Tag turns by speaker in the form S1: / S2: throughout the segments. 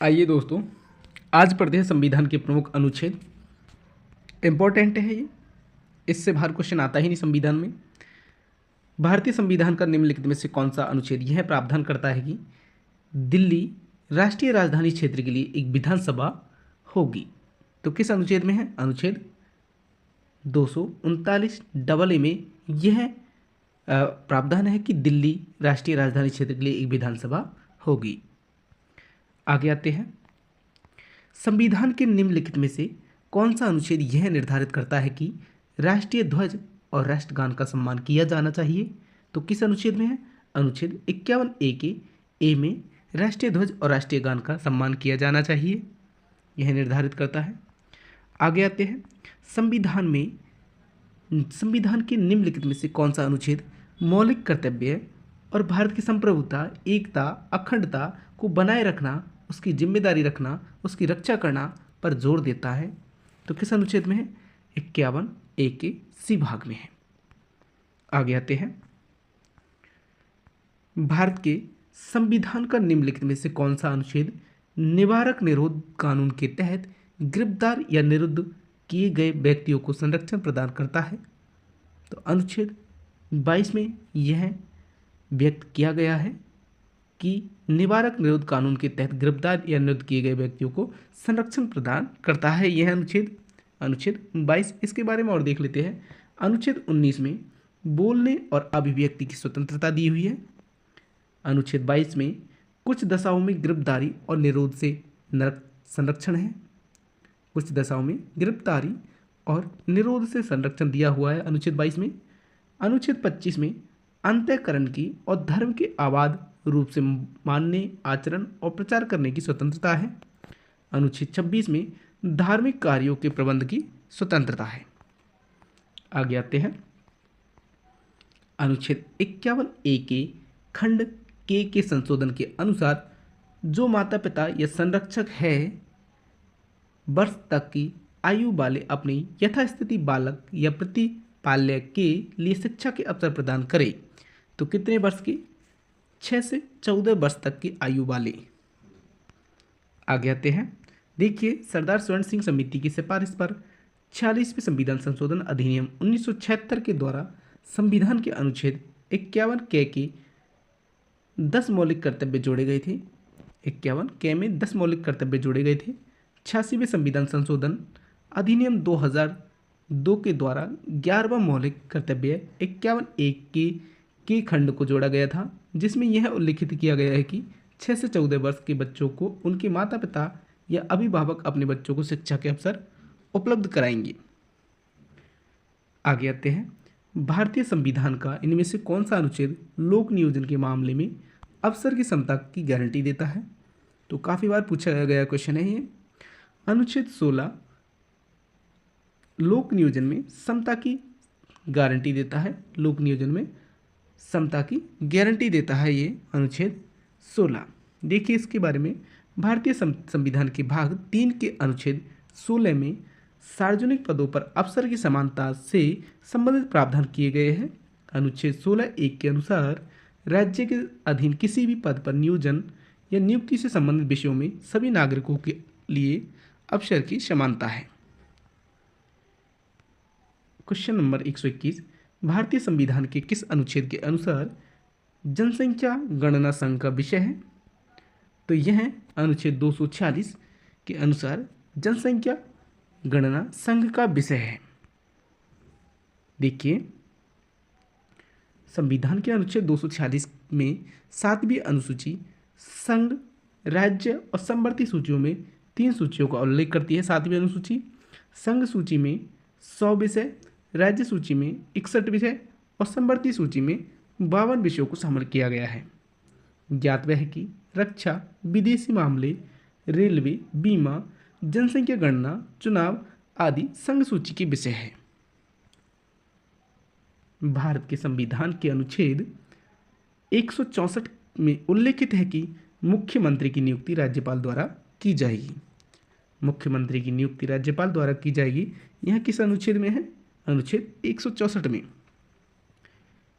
S1: आइए दोस्तों, आज पढ़ते हैं संविधान के प्रमुख अनुच्छेद। इम्पोर्टेंट है ये, इससे बाहर क्वेश्चन आता ही नहीं संविधान में। भारतीय संविधान का निम्नलिखित में से कौन सा अनुच्छेद यह प्रावधान करता है कि दिल्ली राष्ट्रीय राजधानी क्षेत्र के लिए एक विधानसभा होगी? तो किस अनुच्छेद में है? अनुच्छेद 239 डबल ए में यह प्रावधान है कि दिल्ली राष्ट्रीय राजधानी क्षेत्र के लिए एक विधानसभा होगी। आगे आते हैं, संविधान के निम्नलिखित में से कौन सा अनुच्छेद यह निर्धारित करता है कि राष्ट्रीय ध्वज और राष्ट्रगान का सम्मान किया जाना चाहिए? तो किस अनुच्छेद में है? अनुच्छेद 51 ए के ए में राष्ट्रीय ध्वज और राष्ट्रीय गान का सम्मान किया जाना चाहिए, यह निर्धारित करता है। आगे आते हैं, संविधान के निम्नलिखित में से कौन सा अनुच्छेद मौलिक कर्तव्य और भारत की संप्रभुता, एकता, अखंडता को बनाए रखना, उसकी जिम्मेदारी रखना, उसकी रक्षा करना पर जोर देता है? तो किस अनुच्छेद में है? 51 ए के सी भाग में है। आगे आते हैं, भारत के संविधान का निम्नलिखित में से कौन सा अनुच्छेद निवारक निरोध कानून के तहत गिरफ्तार या निरुद्ध किए गए व्यक्तियों को संरक्षण प्रदान करता है? तो अनुच्छेद 22 में यह व्यक्त किया गया है कि निवारक निरोध कानून के तहत गिरफ्तार या निरुद्ध किए गए व्यक्तियों को संरक्षण प्रदान करता है यह अनुच्छेद 22। इसके बारे में और देख लेते हैं। अनुच्छेद 19 में बोलने और अभिव्यक्ति की स्वतंत्रता दी हुई है। अनुच्छेद 22 में कुछ दशाओं में गिरफ्तारी और निरोध से संरक्षण है। कुछ दशाओं में गिरफ्तारी और निरोध से संरक्षण दिया हुआ है अनुच्छेद 22 में। अनुच्छेद 25 में अंतःकरण की और धर्म के आबाद रूप से मानने, आचरण और प्रचार करने की स्वतंत्रता है। अनुच्छेद 26 में धार्मिक कार्यों के प्रबंध की स्वतंत्रता है। आगे आते हैं, अनुच्छेद 51 ए के खंड के संशोधन के अनुसार जो माता पिता या संरक्षक है वर्ष तक की आयु वाले अपने यथास्थिति बालक या प्रतिपाल्य के लिए शिक्षा के अवसर प्रदान करे। तो कितने वर्ष की? 6 से 14 वर्ष तक की आयु वाले। आगे आते हैं, देखिए, सरदार स्वर्ण सिंह समिति की सिफारिश पर 46वें संविधान संशोधन अधिनियम 1976 के द्वारा संविधान के अनुच्छेद 51 के 10 मौलिक कर्तव्य जोड़े गए थे। 51 के में 10 मौलिक कर्तव्य जोड़े गए थे। 86वें संविधान संशोधन अधिनियम 2002 के द्वारा 11वां मौलिक कर्तव्य 51 ए के खंड को जोड़ा गया था, जिसमें यह उल्लिखित किया गया है कि 6 से 14 वर्ष के बच्चों को उनके माता पिता या अभिभावक अपने बच्चों को शिक्षा के अवसर उपलब्ध कराएंगे। आगे आते हैं, भारतीय संविधान का इनमें से कौन सा अनुच्छेद लोक नियोजन के मामले में अवसर की समता की गारंटी देता है? तो काफ़ी बार पूछा गया क्वेश्चन है ये। अनुच्छेद 16 लोक नियोजन में समता की गारंटी देता है। लोक नियोजन में समता की गारंटी देता है ये अनुच्छेद 16। देखिए, इसके बारे में भारतीय संविधान के भाग 3 के अनुच्छेद 16 में सार्वजनिक पदों पर अवसर की समानता से संबंधित प्रावधान किए गए हैं। अनुच्छेद 16(1) के अनुसार राज्य के अधीन किसी भी पद पर नियोजन या नियुक्ति से संबंधित विषयों में सभी नागरिकों के लिए अवसर की समानता है। क्वेश्चन नंबर 121, भारतीय संविधान के किस अनुच्छेद के अनुसार जनसंख्या गणना संघ का विषय है? तो यह अनुच्छेद 246 के अनुसार जनसंख्या गणना संघ का विषय है। देखिए, संविधान के अनुच्छेद 246 में 7वीं अनुसूची संघ, राज्य और समवर्ती सूचियों में 3 सूचियों का उल्लेख करती है। 7वीं अनुसूची संघ सूची में 100 विषय, राज्य सूची में 61 विषय और समवर्ती सूची में 52 विषयों को शामिल किया गया है। ज्ञातव्य है कि रक्षा, विदेशी मामले, रेलवे, बीमा, जनसंख्या गणना, चुनाव आदि संघ सूची के विषय है। भारत के संविधान के अनुच्छेद 164 में उल्लेखित है कि मुख्यमंत्री की नियुक्ति राज्यपाल द्वारा की जाएगी। मुख्यमंत्री की नियुक्ति राज्यपाल द्वारा की जाएगी। यह किस अनुच्छेद में है? अनुच्छेद 164 में।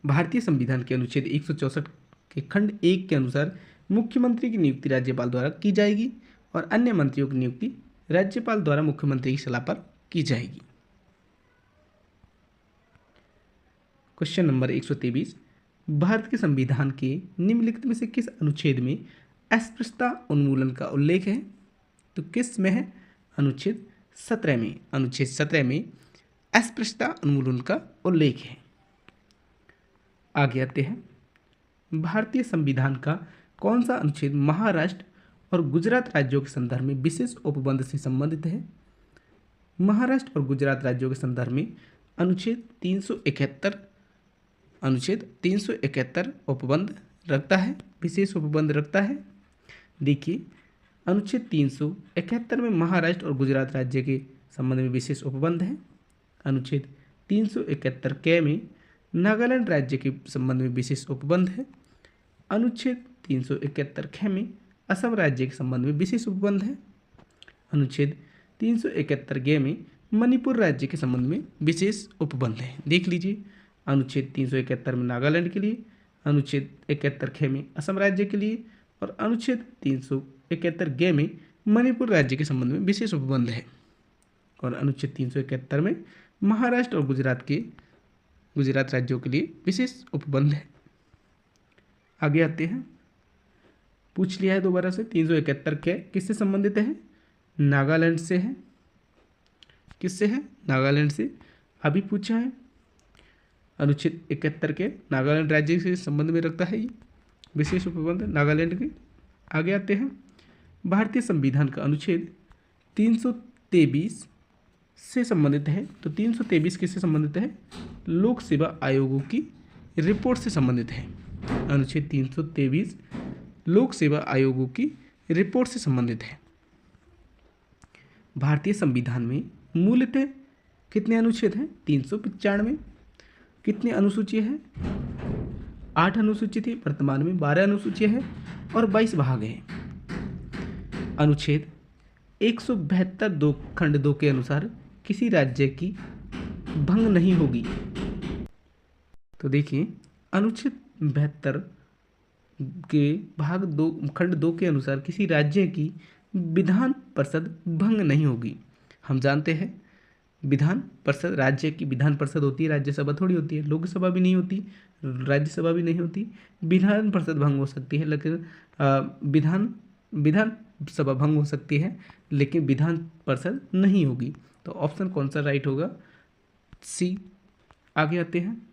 S1: भारतीय संविधान के अनुच्छेद 164 के खंड 1 के अनुसार मुख्यमंत्री की नियुक्ति राज्यपाल द्वारा की जाएगी और अन्य मंत्रियों की नियुक्ति राज्यपाल द्वारा मुख्यमंत्री की सलाह पर की जाएगी। क्वेश्चन नंबर 123, भारत के संविधान के निम्नलिखित में से किस अनुच्छेद में अस्पृश्यता उन्मूलन का उल्लेख है? तो किस में है? अनुच्छेद 17 में। अनुच्छेद 17 में अस्पृश्यता उन्मूलन का उल्लेख है। आगे आते हैं, भारतीय संविधान का कौन सा अनुच्छेद महाराष्ट्र और गुजरात राज्यों के संदर्भ में विशेष उपबंध से संबंधित है? महाराष्ट्र और गुजरात राज्यों के संदर्भ में अनुच्छेद 371 उपबंध रखता है, विशेष उपबंध रखता है। देखिए, अनुच्छेद 371 में महाराष्ट्र और गुजरात राज्य के संबंध में विशेष उपबंध है। अनुच्छेद 371 के में नागालैंड राज्य के संबंध में विशेष उपबंध है। अनुच्छेद 371 ख में असम राज्य के संबंध में विशेष उपबंध है। अनुच्छेद 371 ग में मणिपुर राज्य के संबंध में विशेष उपबंध है। देख लीजिए, अनुच्छेद 371 में नागालैंड के लिए, अनुच्छेद 71 ख में असम राज्य के लिए और अनुच्छेद 371 ग में मणिपुर राज्य के संबंध में विशेष उपबंध है। और अनुच्छेद 371 में महाराष्ट्र और गुजरात राज्यों के लिए विशेष उपबंध है। आगे आते हैं, पूछ लिया है दोबारा से, 371 के किससे संबंधित है? नागालैंड से है। किससे है? नागालैंड से। अभी पूछा है, अनुच्छेद 71 के नागालैंड राज्य से संबंध में रखता है ये विशेष उपबंध नागालैंड के। आगे आते हैं, भारतीय संविधान का अनुच्छेद 323 से संबंधित है। तो 323 किससे संबंधित है? लोक सेवा आयोगों की रिपोर्ट से संबंधित है। अनुच्छेद 323 लोक सेवा आयोगों की रिपोर्ट से संबंधित है। भारतीय संविधान में मूलतः कितने अनुच्छेद हैं? 395। कितनी अनुसूची है? 8 अनुसूची थी, वर्तमान में 12 अनुसूचियां हैं और 22 भाग हैं। अनुच्छेद 172 2 खंड 2 के अनुसार किसी राज्य की भंग नहीं होगी। तो देखिए, अनुच्छेद 72 के भाग 2 खंड 2 के अनुसार किसी राज्य की विधान परिषद भंग नहीं होगी। हम जानते हैं विधान परिषद, राज्य की विधान परिषद होती है, राज्यसभा थोड़ी होती है, लोकसभा भी नहीं होती, राज्यसभा भी नहीं होती। विधान परिषद भंग हो सकती है, लेकिन विधान सभा भंग हो सकती है, लेकिन विधान परिषद नहीं होगी। तो ऑप्शन कौन सा राइट होगा? सी। आगे आते हैं,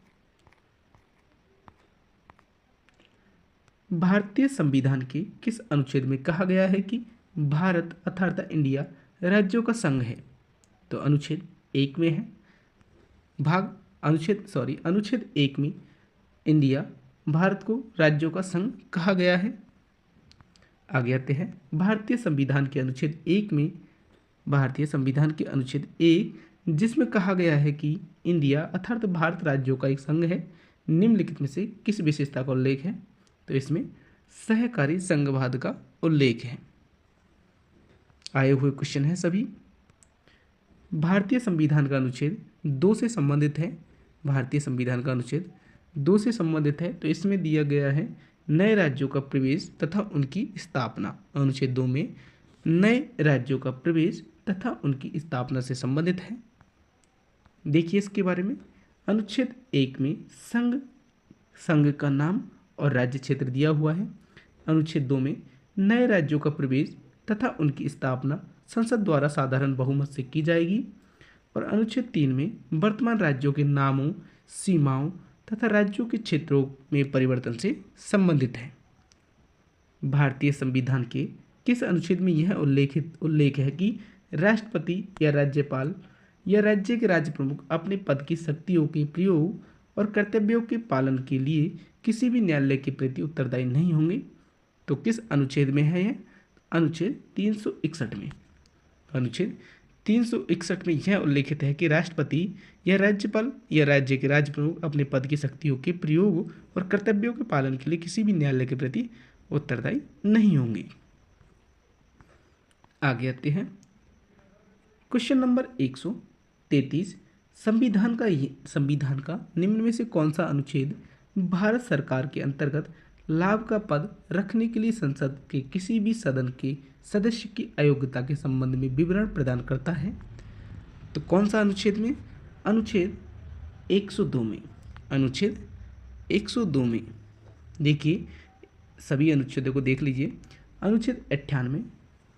S1: भारतीय संविधान के किस अनुच्छेद में कहा गया है कि भारत अर्थात इंडिया राज्यों का संघ है? तो अनुच्छेद 1 में है। अनुच्छेद 1 में इंडिया भारत को राज्यों का संघ कहा गया है। आगे आते हैं, भारतीय संविधान के अनुच्छेद 1 जिसमें कहा गया है कि इंडिया अर्थात भारत राज्यों का एक संघ है, निम्नलिखित में से किस विशेषता का उल्लेख है? तो इसमें सहकारी संघवाद का उल्लेख है। आए हुए क्वेश्चन है सभी। भारतीय संविधान का अनुच्छेद 2 से संबंधित है। भारतीय संविधान का अनुच्छेद 2 से संबंधित है, तो इसमें दिया गया है नए राज्यों का प्रवेश तथा उनकी स्थापना। अनुच्छेद 2 में नए राज्यों का प्रवेश तथा उनकी स्थापना से संबंधित है। देखिए इसके बारे में, अनुच्छेद 1 में संघ का नाम और राज्य क्षेत्र दिया हुआ है। अनुच्छेद 2 में नए राज्यों का प्रवेश तथा उनकी स्थापना संसद द्वारा साधारण बहुमत से की जाएगी। और अनुच्छेद 3 में वर्तमान राज्यों के नामों, सीमाओं तथा राज्यों के क्षेत्रों में परिवर्तन से संबंधित है। भारतीय संविधान के किस अनुच्छेद में यह उल्लेख है कि राष्ट्रपति या राज्यपाल या राज्य के राज्य प्रमुख अपने पद की शक्तियों के प्रयोग और कर्तव्यों के पालन के लिए किसी भी न्यायालय के प्रति उत्तरदायी नहीं होंगे? तो किस अनुच्छेद में है यह? अनुच्छेद 361 में। अनुच्छेद 361 में यह उल्लेखित है कि राष्ट्रपति या राज्यपाल या राज्य के राज्य प्रमुख अपने पद की शक्तियों के प्रयोग और कर्तव्यों के पालन के लिए किसी भी न्यायालय के प्रति उत्तरदायी नहीं होंगे। आगे आते हैं, क्वेश्चन नंबर 133, संविधान का निम्न में से कौन सा अनुच्छेद भारत सरकार के अंतर्गत लाभ का पद रखने के लिए संसद के किसी भी सदन के सदस्य की अयोग्यता के संबंध में विवरण प्रदान करता है। तो कौन सा अनुच्छेद में? अनुच्छेद 102 में। अनुच्छेद 102 में देखिए, सभी अनुच्छेदों को देख लीजिए। अनुच्छेद 98,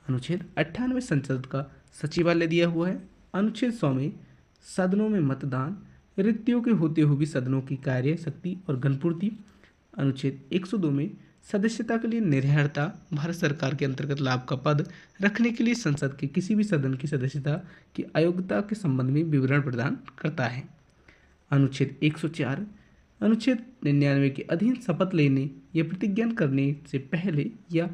S1: अनुच्छेद 98 संसद का सचिवालय दिया हुआ है। अनुच्छेद 100 में सदनों में मतदान, रिक्तियों के होते हुए भी सदनों की कार्य शक्ति और गणपूर्ति। अनुच्छेद 102 में सदस्यता के लिए निर्भरता, भारत सरकार के अंतर्गत लाभ का पद रखने के लिए संसद के किसी भी सदन की सदस्यता की अयोग्यता के संबंध में विवरण प्रदान करता है। अनुच्छेद 104, अनुच्छेद 99 के अधीन शपथ लेने या प्रतिज्ञा करने से पहले या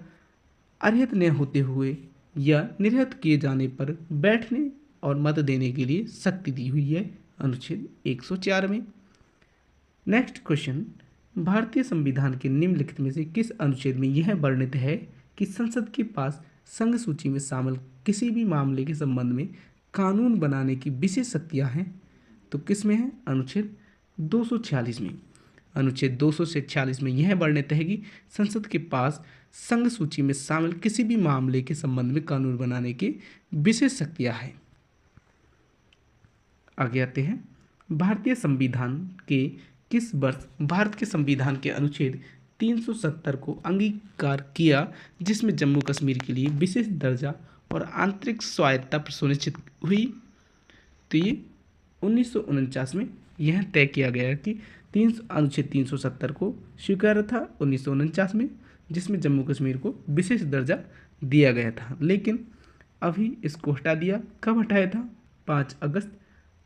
S1: अर्हत न होते हुए या निर्हत किए जाने पर बैठने और मत देने के लिए शक्ति दी हुई है अनुच्छेद 104 में। नेक्स्ट क्वेश्चन, भारतीय संविधान के निम्नलिखित में से किस अनुच्छेद में यह वर्णित है कि संसद के पास संघ सूची में शामिल किसी भी मामले के संबंध में कानून बनाने की विशेष शक्तियां हैं? तो किस में है? अनुच्छेद 246 में। अनुच्छेद 246 में यह वर्णित है कि संसद के पास संघ सूची में शामिल किसी भी मामले के संबंध में कानून बनाने की विशेष शक्तियां हैं। आगे आते हैं, भारतीय संविधान के किस वर्ष भारत के संविधान के अनुच्छेद 370 को अंगीकार किया, जिसमें जम्मू कश्मीर के लिए विशेष दर्जा और आंतरिक स्वायत्तता सुनिश्चित हुई? तो ये 1949 में यह तय किया गया कि अनुच्छेद 370 को स्वीकार्य था 1949 में, जिसमें जम्मू कश्मीर को विशेष दर्जा दिया गया था। लेकिन अभी इसको हटा दिया। कब हटाया था? 5 अगस्त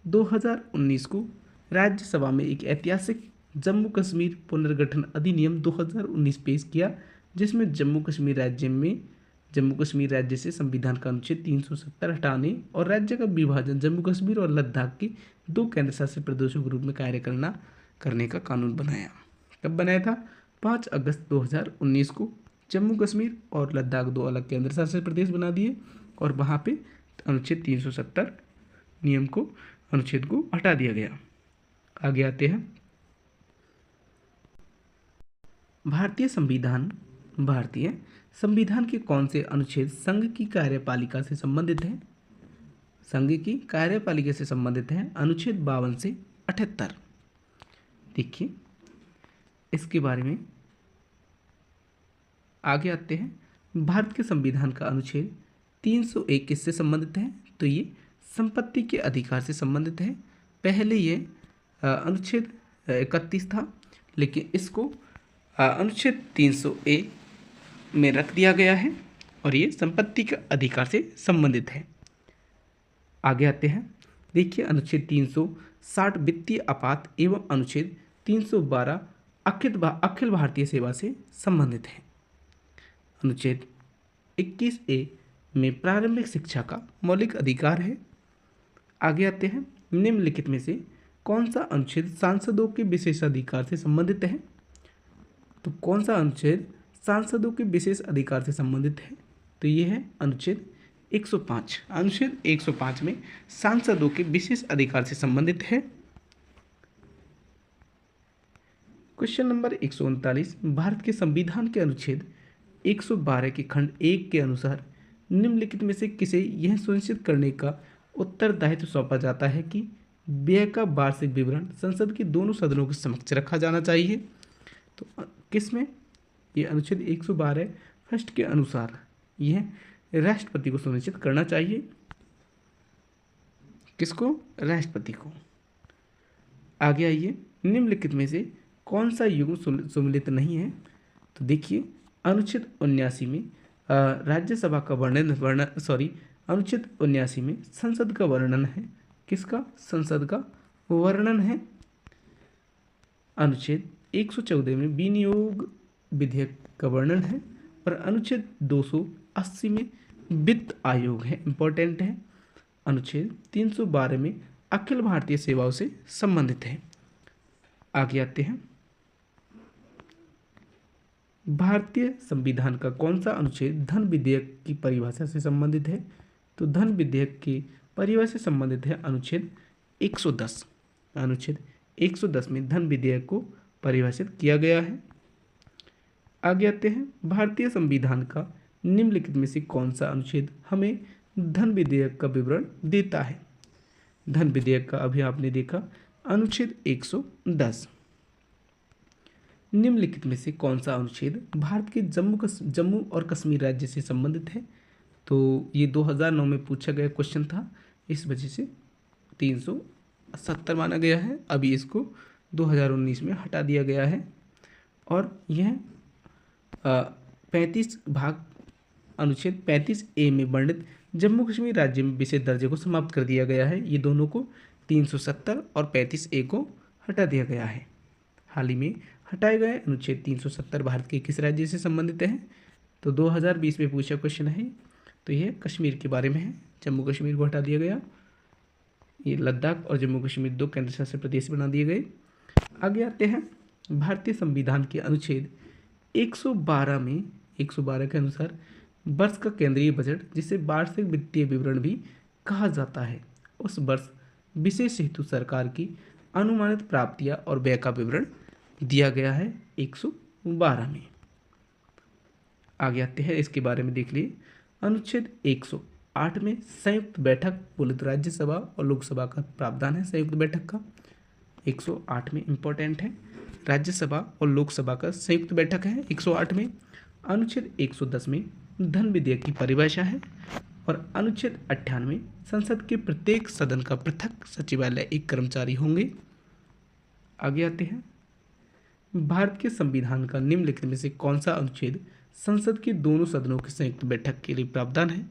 S1: 2019 को राज्यसभा में एक ऐतिहासिक जम्मू कश्मीर पुनर्गठन अधिनियम 2019 पेश किया, जिसमें जम्मू कश्मीर राज्य से संविधान का अनुच्छेद 370 हटाने और राज्य का विभाजन जम्मू कश्मीर और लद्दाख के 2 केंद्र शासित प्रदेशों के रूप में कार्य करने का कानून बनाया। कब बनाया था? 5 अगस्त 2019 को जम्मू कश्मीर और लद्दाख 2 अलग केंद्र शासित प्रदेश बना दिए और वहाँ पे अनुच्छेद 370 अनुच्छेद को हटा दिया गया। आगे आते हैं, भारतीय संविधान के कौन से अनुच्छेद संघ की कार्यपालिका से संबंधित है? संघ की कार्यपालिका से संबंधित है अनुच्छेद 52 से 78। देखिए इसके बारे में आगे आते हैं। भारत के संविधान का अनुच्छेद 301 किससे संबंधित है? तो ये संपत्ति के अधिकार से संबंधित है। पहले ये अनुच्छेद 31 था, लेकिन इसको अनुच्छेद 300A में रख दिया गया है और ये संपत्ति के अधिकार से संबंधित है। आगे आते हैं, देखिए अनुच्छेद 360 वित्तीय आपात एवं अनुच्छेद 312 अखिल भारतीय सेवा से संबंधित है। अनुच्छेद 21A में प्रारंभिक शिक्षा का मौलिक अधिकार है। आगे आते हैं, निम्नलिखित में से कौन सा अनुच्छेद सांसदों के विशेषाधिकार से संबंधित है? तो कौन सा अनुच्छेद सांसदों के विशेष अधिकार से संबंधित है? तो ये है अनुच्छेद 105। अनुच्छेद 105 में सांसदों के विशेष अधिकार से संबंधित है। क्वेश्चन नंबर 139, भारत के संविधान के अनुच्छेद 112 के खंड 1 के अनुसार निम्नलिखित में से किसे यह सुनिश्चित करने का उत्तरदायित्व सौंपा जाता है कि व्यय का वार्षिक विवरण संसद के दोनों सदनों के समक्ष रखा जाना चाहिए? तो किसमें? ये अनुच्छेद 112 फर्स्ट के अनुसार यह राष्ट्रपति को सुनिश्चित करना चाहिए। किसको? राष्ट्रपति को। आगे आइए, निम्नलिखित में से कौन सा युग्म सम्मिलित नहीं है? तो देखिए अनुच्छेद 79 में राज्यसभा का अनुच्छेद 79 में संसद का वर्णन है। किसका? संसद का वर्णन है। अनुच्छेद 114 में विनियोग विधेयक का वर्णन है और अनुच्छेद 280 में वित्त आयोग है, इंपॉर्टेंट है। अनुच्छेद 312 में अखिल भारतीय सेवाओं से संबंधित है। आगे आते हैं, भारतीय संविधान का कौन सा अनुच्छेद धन विधेयक की परिभाषा से संबंधित है? तो धन विधेयक की परिभाषा से संबंधित है अनुच्छेद 110। अनुच्छेद 110 में धन विधेयक को परिभाषित किया गया है। आगे आते हैं, भारतीय संविधान का निम्नलिखित में से कौन सा अनुच्छेद हमें धन विधेयक का विवरण देता है? धन विधेयक का अभी आपने देखा अनुच्छेद 110। निम्नलिखित में से कौन सा अनुच्छेद भारत के जम्मू और कश्मीर राज्य से संबंधित है? तो ये 2009 में पूछा गया क्वेश्चन था, इस वजह से 370 माना गया है। अभी इसको 2019 में हटा दिया गया है और यह 35 भाग अनुच्छेद 35A में वर्णित जम्मू कश्मीर राज्य में विशेष दर्जे को समाप्त कर दिया गया है। ये दोनों को 370 और 35A को हटा दिया गया है। हाल ही में हटाए गए अनुच्छेद 370 भारत के किस राज्य से संबंधित है? तो 2020 में पूछा क्वेश्चन है, तो यह कश्मीर के बारे में है। जम्मू कश्मीर को हटा दिया गया, ये लद्दाख और जम्मू कश्मीर 2 केंद्र शासित प्रदेश बना दिए गए। आगे आते हैं, भारतीय संविधान के अनुच्छेद 112 में 112 के अनुसार वर्ष का केंद्रीय बजट, जिसे वार्षिक वित्तीय विवरण भी कहा जाता है, उस वर्ष विशेष हेतु सरकार की अनुमानित प्राप्तियां और व्यय का विवरण दिया गया है 112 में। आगे आते हैं, इसके बारे में देख लिए। अनुच्छेद 108 में संयुक्त बैठक बोले तो राज्यसभा और लोकसभा का प्रावधान है। संयुक्त बैठक का 108 में इंपॉर्टेंट है, राज्यसभा और लोकसभा का संयुक्त बैठक है 108 में। अनुच्छेद 110 में धन विधेयक की परिभाषा है और अनुच्छेद 98 संसद के प्रत्येक सदन का पृथक सचिवालय एक कर्मचारी होंगे। आगे आते हैं, भारत के संविधान का निम्नलिखित में से कौन सा अनुच्छेद संसद के दोनों सदनों की संयुक्त बैठक के लिए प्रावधान है?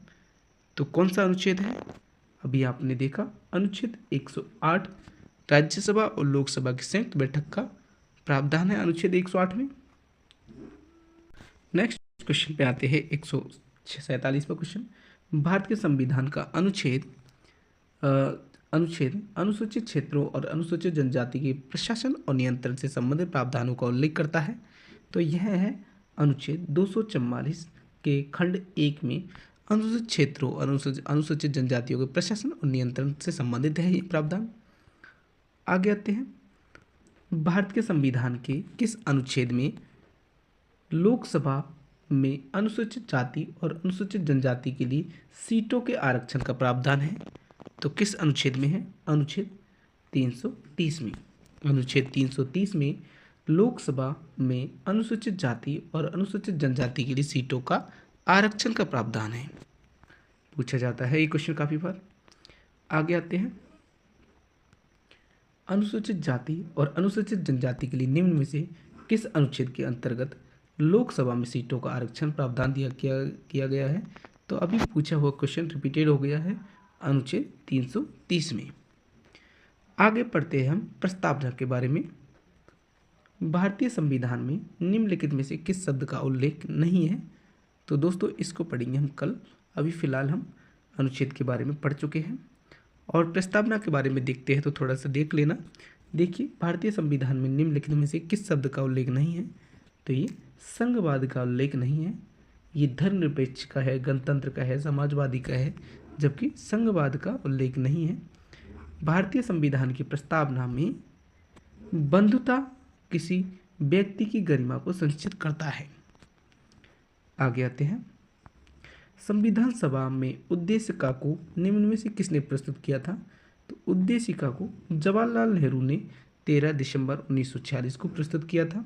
S1: तो कौन सा अनुच्छेद है? अभी आपने देखा अनुच्छेद 108 राज्यसभा और लोकसभा की संयुक्त बैठक का प्रावधान है अनुच्छेद 108 में। नेक्स्ट क्वेश्चन पे आते हैं, 147वां क्वेश्चन। भारत के संविधान का अनुच्छेद अनुसूचित क्षेत्रों और अनुसूचित जनजाति के प्रशासन और नियंत्रण से संबंधित प्रावधानों का उल्लेख करता है। तो यह है अनुच्छेद 244 के खंड 1 में अनुसूचित क्षेत्रों और अनुसूचित जनजातियों के प्रशासन और नियंत्रण से संबंधित है ये प्रावधान। आगे आते हैं, भारत के संविधान के किस अनुच्छेद में लोकसभा में अनुसूचित जाति और अनुसूचित जनजाति के लिए सीटों के आरक्षण का प्रावधान है? तो किस अनुच्छेद में है? अनुच्छेद 330 में। अनुच्छेद 330 में लोकसभा में अनुसूचित जाति और अनुसूचित जनजाति के लिए सीटों का आरक्षण का प्रावधान है। पूछा जाता है ये क्वेश्चन काफी बार। आगे आते हैं, अनुसूचित जाति और अनुसूचित जनजाति के लिए निम्न में से किस अनुच्छेद के अंतर्गत लोकसभा में सीटों का आरक्षण प्रावधान किया गया है? तो अभी पूछा हुआ क्वेश्चन रिपीटेड हो गया है अनुच्छेद 330 में। आगे पढ़ते हैं हम प्रस्तावना के बारे में। भारतीय संविधान में निम्नलिखित में से किस शब्द का उल्लेख नहीं है? तो दोस्तों इसको पढ़ेंगे हम कल, अभी फिलहाल हम अनुच्छेद के बारे में पढ़ चुके हैं। और प्रस्तावना के बारे में देखते हैं तो थोड़ा सा देख लेना। देखिए, भारतीय संविधान में निम्नलिखित में से किस शब्द का उल्लेख नहीं है? तो ये संघवाद का उल्लेख नहीं है, ये धर्मनिरपेक्ष का है, गणतंत्र का है, समाजवादी का है, जबकि संघवाद का उल्लेख नहीं है। भारतीय संविधान की प्रस्तावना में बंधुता किसी व्यक्ति की गरिमा को सुनिश्चित करता है। आगे आते हैं, संविधान सभा में उद्देशिका को निम्न में से किसने प्रस्तुत किया था? तो उद्देशिका को जवाहरलाल नेहरू ने 13 दिसंबर 1946 को प्रस्तुत किया था।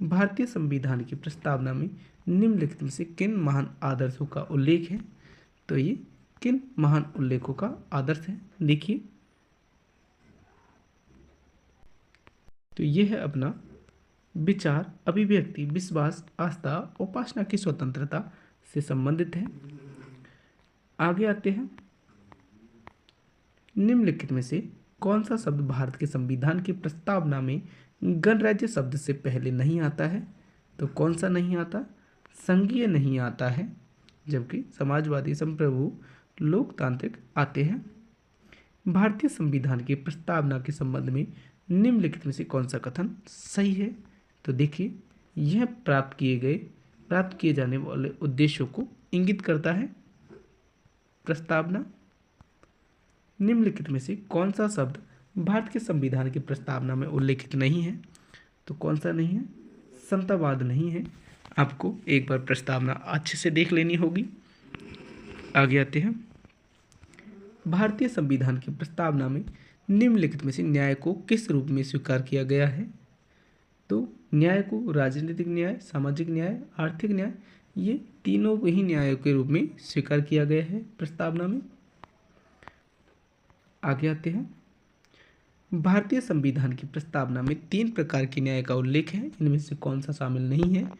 S1: भारतीय संविधान की प्रस्तावना में निम्नलिखित में से किन महान आदर्शों का उल्लेख है? तो ये किन महान उल्लेखों का आदर्श है? देखिए, तो ये है अपना विचार, अभिव्यक्ति, विश्वास, आस्था, उपासना की स्वतंत्रता से संबंधित है। आगे आते हैं, निम्नलिखित में से कौन सा शब्द भारत के संविधान की प्रस्तावना में गणराज्य शब्द से पहले नहीं आता है? तो कौन सा नहीं आता? संघीय नहीं आता है, जबकि समाजवादी, संप्रभु, लोकतांत्रिक आते हैं। भारतीय संविधान की प्रस्तावना के संबंध में निम्नलिखित में से कौन सा कथन सही है? तो देखिए, यह प्राप्त किए जाने वाले उद्देश्यों को इंगित करता है। प्रस्तावना, निम्नलिखित में से कौन सा शब्द भारत के संविधान की प्रस्तावना में उल्लेखित नहीं है? तो कौन सा नहीं है? समतावाद नहीं है। आपको एक बार प्रस्तावना अच्छे से देख लेनी होगी। आगे आते हैं। भारतीय संविधान की प्रस्तावना में निम्नलिखित में से न्याय को किस रूप में स्वीकार किया गया है? तो न्याय को राजनीतिक न्याय, सामाजिक न्याय, आर्थिक न्याय, ये तीनों ही न्यायों के रूप में स्वीकार किया गया है प्रस्तावना में। आगे आते हैं। भारतीय संविधान की प्रस्तावना में 3 प्रकार के न्याय का उल्लेख है, इनमें से कौन सा शामिल नहीं है?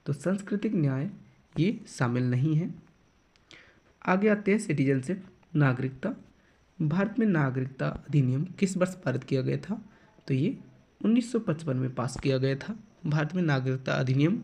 S1: तो सांस्कृतिक न्याय ये शामिल नहीं है। आगे आते हैं सिटीजनशिप, नागरिकता। भारत में नागरिकता अधिनियम किस वर्ष पारित किया गया था? तो ये 1955 में पास किया गया था भारत में नागरिकता अधिनियम।